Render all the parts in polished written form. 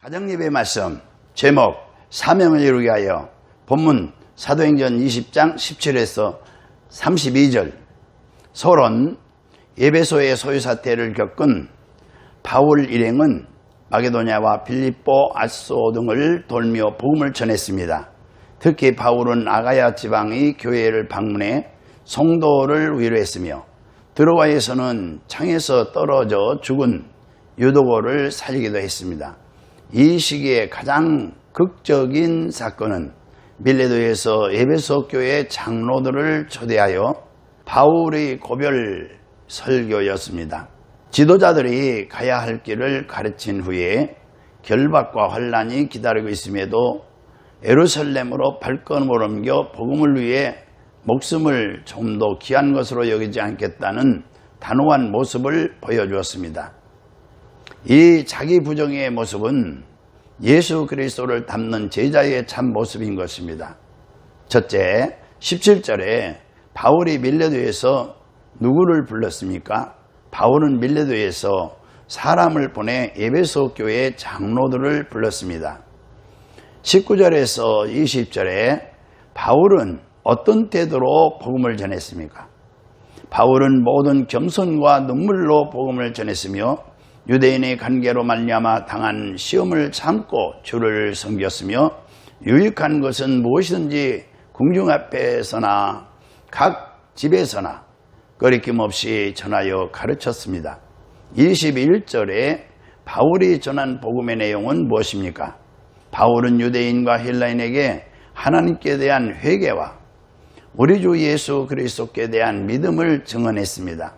가정예배 말씀 제목 사명을 이루게 하여 본문 사도행전 20장 17에서 32절 서론 에베소의 소유사태를 겪은 바울 일행은 마게도냐와 빌립보, 아소 등을 돌며 복음을 전했습니다. 특히 바울은 아가야 지방의 교회를 방문해 성도를 위로했으며 드로아에서는 창에서 떨어져 죽은 유도고를 살리기도 했습니다. 이 시기에 가장 극적인 사건은 밀레도에서 에베소 교회 장로들을 초대하여 바울의 고별 설교였습니다. 지도자들이 가야 할 길을 가르친 후에 결박과 환란이 기다리고 있음에도 예루살렘으로 발걸음을 옮겨 복음을 위해 목숨을 좀 더 귀한 것으로 여기지 않겠다는 단호한 모습을 보여주었습니다. 이 자기 부정의 모습은 예수 그리스도를 닮는 제자의 참 모습인 것입니다. 첫째, 17절에 바울이 밀레도에서 누구를 불렀습니까? 바울은 밀레도에서 사람을 보내 에베소 교회 장로들을 불렀습니다. 19절에서 20절에 바울은 어떤 태도로 복음을 전했습니까? 바울은 모든 겸손과 눈물로 복음을 전했으며 유대인의 관계로 말미암아 당한 시험을 참고 주를 섬겼으며 유익한 것은 무엇이든지 궁중 앞에서나 각 집에서나 거리낌 없이 전하여 가르쳤습니다. 21절에 바울이 전한 복음의 내용은 무엇입니까? 바울은 유대인과 헬라인에게 하나님께 대한 회개와 우리 주 예수 그리스도께 대한 믿음을 증언했습니다.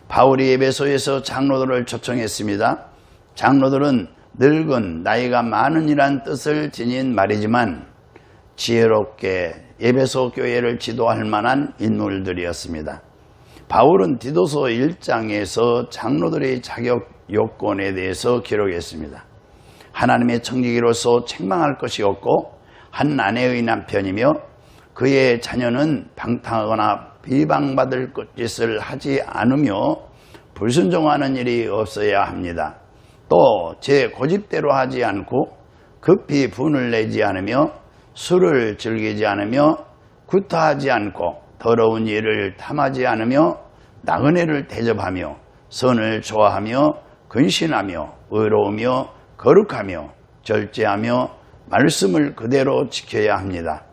바울이 에베소에서 장로들을 초청했습니다. 장로들은 늙은 나이가 많은이란 뜻을 지닌 말이지만 지혜롭게 에베소 교회를 지도할 만한 인물들이었습니다. 바울은 디도서 1장에서 장로들의 자격 요건에 대해서 기록했습니다. 하나님의 청지기로서 책망할 것이 없고 한 아내의 남편이며 그의 자녀는 방탕하거나 비방받을 짓을 하지 않으며 불순종하는 일이 없어야 합니다. 또 제 고집대로 하지 않고 급히 분을 내지 않으며 술을 즐기지 않으며 구타하지 않고 더러운 일을 탐하지 않으며 나그네를 대접하며 선을 좋아하며 근신하며 의로우며 거룩하며 절제하며 말씀을 그대로 지켜야 합니다.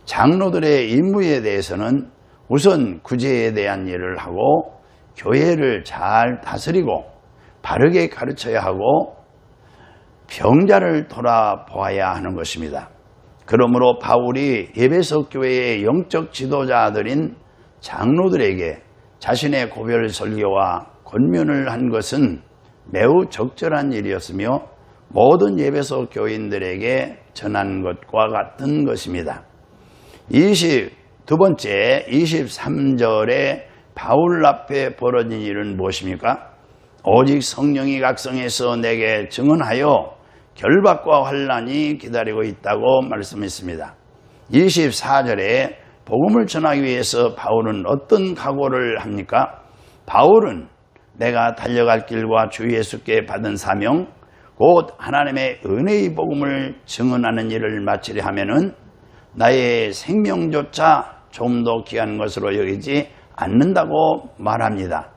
장로들의 임무에 대해서는 우선 구제에 대한 일을 하고 교회를 잘 다스리고 바르게 가르쳐야 하고 병자를 돌아보아야 하는 것입니다. 그러므로 바울이 에베소 교회의 영적 지도자들인 장로들에게 자신의 고별 설교와 권면을 한 것은 매우 적절한 일이었으며 모든 에베소 교인들에게 전한 것과 같은 것입니다. 22번째 23절에 바울 앞에 벌어진 일은 무엇입니까? 오직 성령이 각성해서 내게 증언하여 결박과 환란이 기다리고 있다고 말씀했습니다. 24절에 복음을 전하기 위해서 바울은 어떤 각오를 합니까? 바울은 내가 달려갈 길과 주 예수께 받은 사명 곧 하나님의 은혜의 복음을 증언하는 일을 마치려 하면은 나의 생명조차 좀 더 귀한 것으로 여기지 않는다고 말합니다.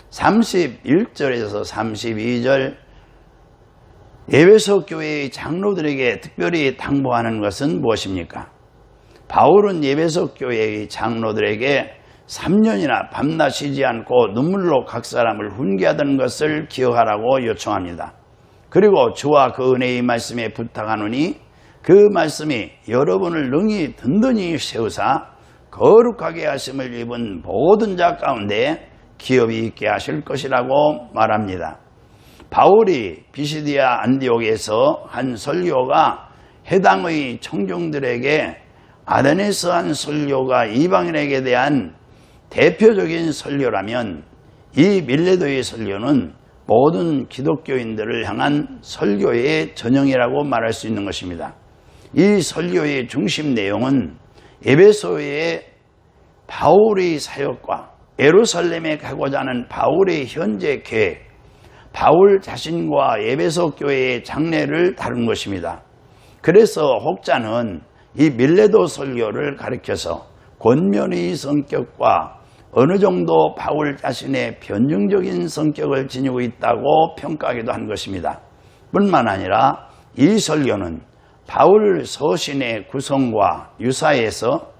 31절에서 32절 에베소 교회의 장로들에게 특별히 당부하는 것은 무엇입니까? 바울은 에베소 교회의 장로들에게 3년이나 밤낮 쉬지 않고 눈물로 각 사람을 훈계하던 것을 기억하라고 요청합니다. 그리고 주와 그 은혜의 말씀에 부탁하노니 그 말씀이 여러분을 능히 든든히 세우사 거룩하게 하심을 입은 모든 자 가운데 기업이 있게 하실 것이라고 말합니다. 바울이 비시디아 안디옥에서 한 설교가 해당의 청중들에게 아덴에서 한 설교가 이방인에게 대한 대표적인 설교라면 이 밀레도의 설교는 모든 기독교인들을 향한 설교의 전형이라고 말할 수 있는 것입니다. 이 설교의 중심 내용은 에베소의 바울의 사역과 예루살렘에 가고자 하는 바울의 현재 계획, 바울 자신과 에베소 교회의 장례를 다룬 것입니다. 그래서 혹자는 이 밀레도 설교를 가리켜서 권면의 성격과 어느 정도 바울 자신의 변증적인 성격을 지니고 있다고 평가하기도 한 것입니다. 뿐만 아니라 이 설교는 바울 서신의 구성과 유사해서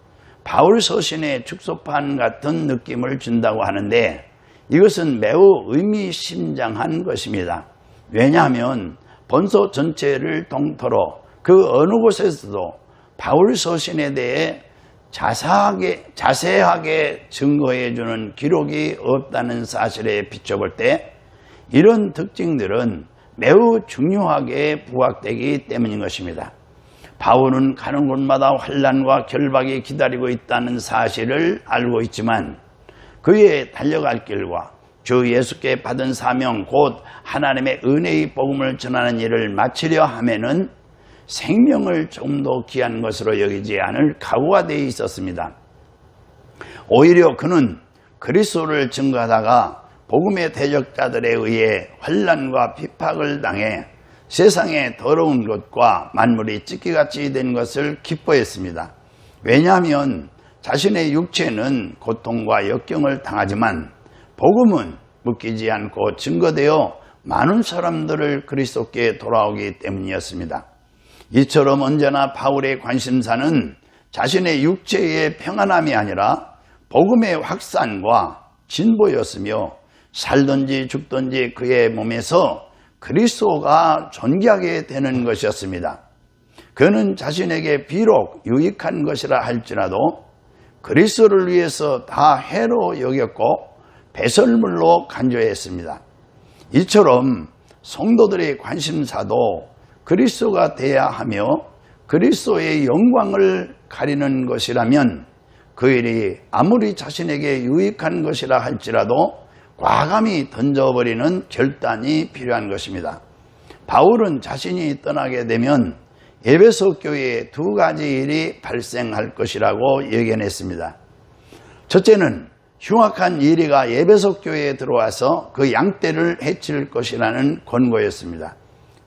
바울 서신의 축소판 같은 느낌을 준다고 하는데 이것은 매우 의미심장한 것입니다. 왜냐하면 본서 전체를 통틀어 그 어느 곳에서도 바울 서신에 대해 자세하게 증거해주는 기록이 없다는 사실에 비춰볼 때 이런 특징들은 매우 중요하게 부각되기 때문인 것입니다. 바울은 가는 곳마다 환난과 결박이 기다리고 있다는 사실을 알고 있지만 그의 달려갈 길과 주 예수께 받은 사명 곧 하나님의 은혜의 복음을 전하는 일을 마치려 하면은 생명을 좀 더 귀한 것으로 여기지 않을 각오가 되어 있었습니다. 오히려 그는 그리스도를 증거하다가 복음의 대적자들에 의해 환난과 핍박을 당해 세상의 더러운 것과 만물이 찢기같이 된 것을 기뻐했습니다. 왜냐하면 자신의 육체는 고통과 역경을 당하지만 복음은 묶이지 않고 증거되어 많은 사람들을 그리스도께 돌아오기 때문이었습니다. 이처럼 언제나 바울의 관심사는 자신의 육체의 평안함이 아니라 복음의 확산과 진보였으며 살든지 죽든지 그의 몸에서 그리스도가 존귀하게 되는 것이었습니다. 그는 자신에게 비록 유익한 것이라 할지라도 그리스도를 위해서 다 해로 여겼고 배설물로 간주했습니다. 이처럼 성도들의 관심사도 그리스도가 돼야 하며 그리스도의 영광을 가리는 것이라면 그 일이 아무리 자신에게 유익한 것이라 할지라도 과감히 던져버리는 결단이 필요한 것입니다. 바울은 자신이 떠나게 되면 에베소 교회에 두 가지 일이 발생할 것이라고 예견했습니다. 첫째는 흉악한 이리가 에베소 교회에 들어와서 그 양떼를 해칠 것이라는 권고였습니다.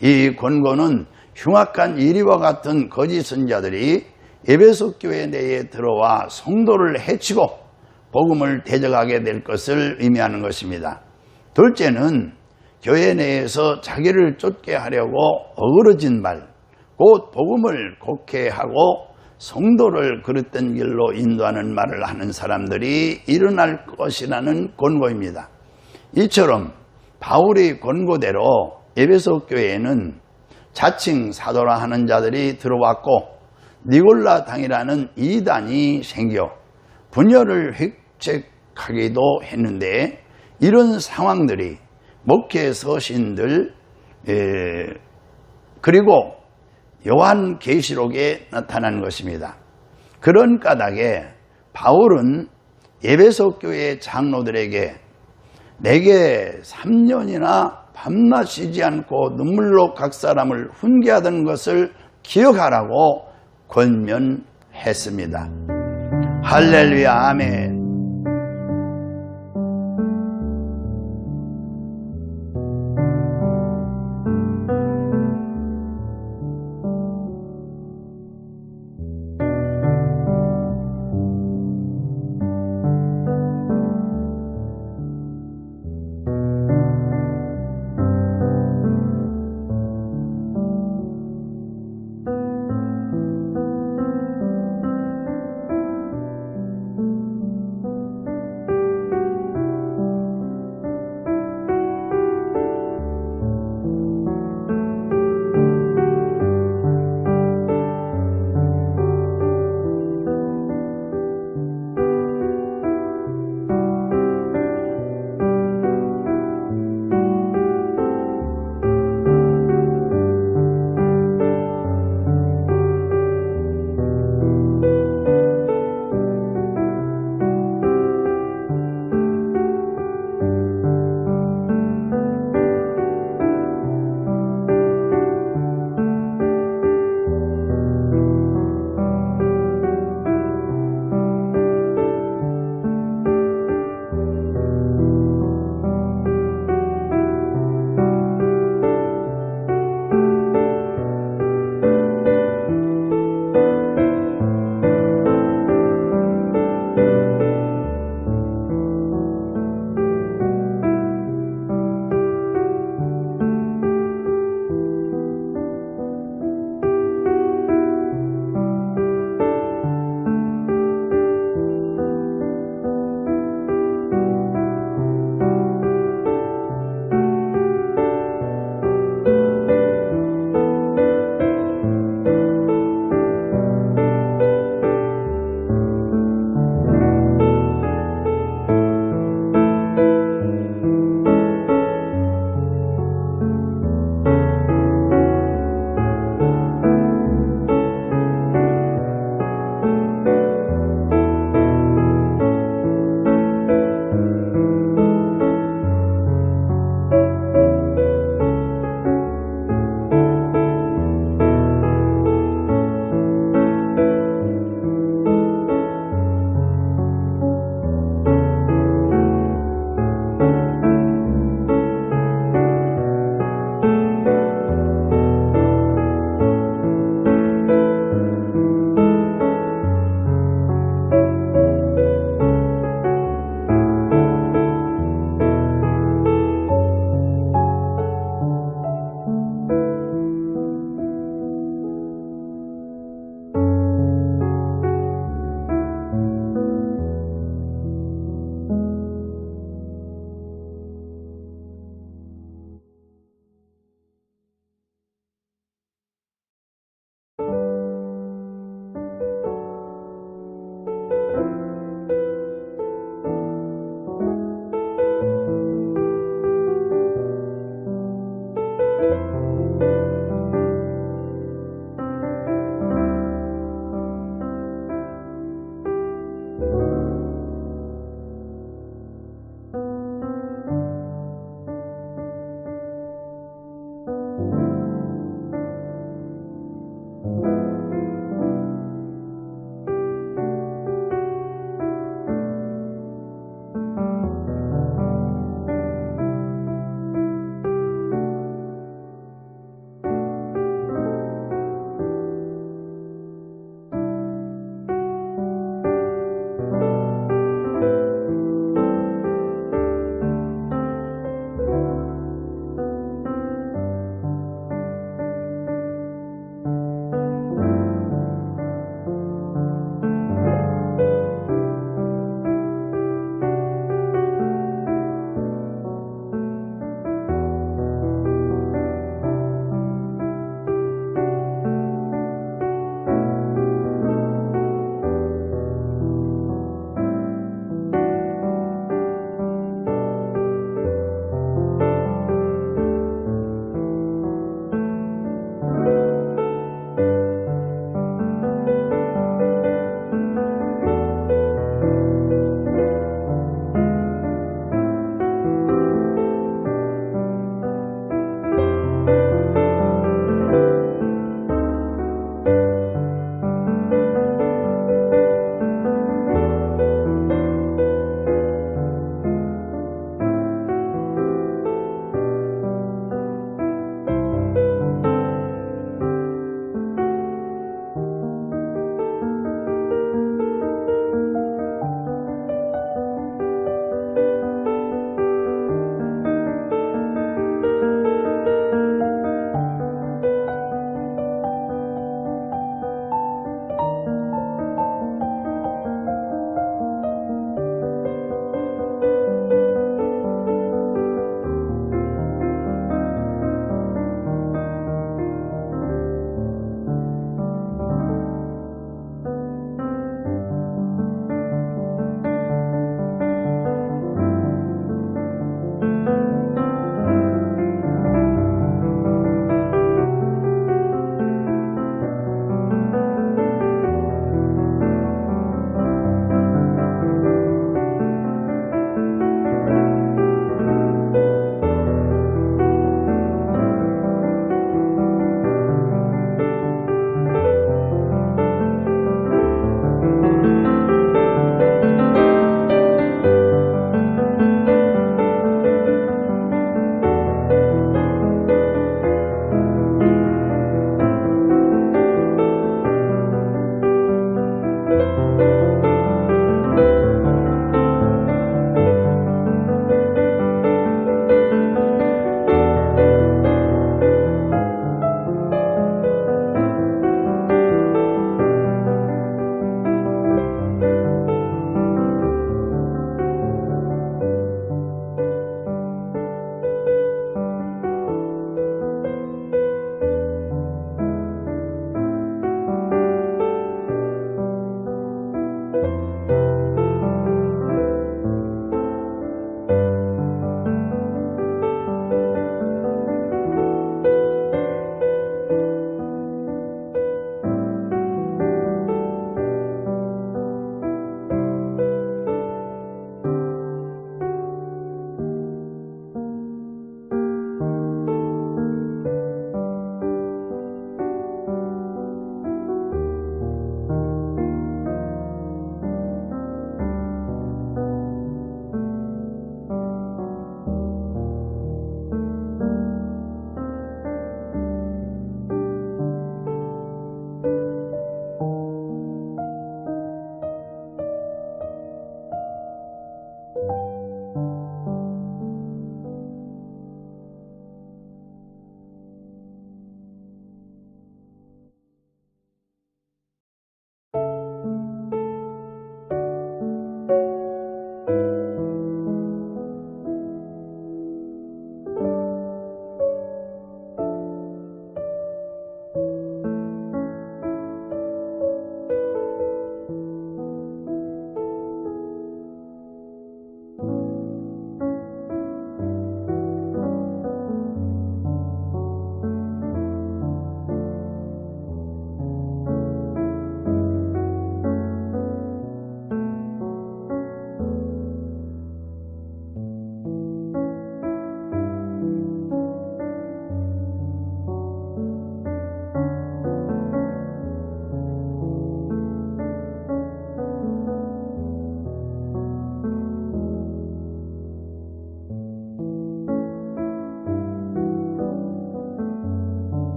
이 권고는 흉악한 이리와 같은 거짓 선자들이 에베소 교회 내에 들어와 성도를 해치고 복음을 대적하게 될 것을 의미하는 것입니다. 둘째는 교회 내에서 자기를 쫓게 하려고 어그러진 말, 곧 복음을 곡해하고 성도를 그릇된 길로 인도하는 말을 하는 사람들이 일어날 것이라는 권고입니다. 이처럼 바울의 권고대로 에베소 교회에는 자칭 사도라 하는 자들이 들어왔고 니골라 당이라는 이단이 생겨 분열을 획책하기도 했는데 이런 상황들이 목회 서신들 그리고 요한계시록에 나타난 것입니다. 그런 까닭에 바울은 에베소 교회 장로들에게 내게 3년이나 밤낮 쉬지 않고 눈물로 각 사람을 훈계하던 것을 기억하라고 권면했습니다. 할렐루야, 아멘.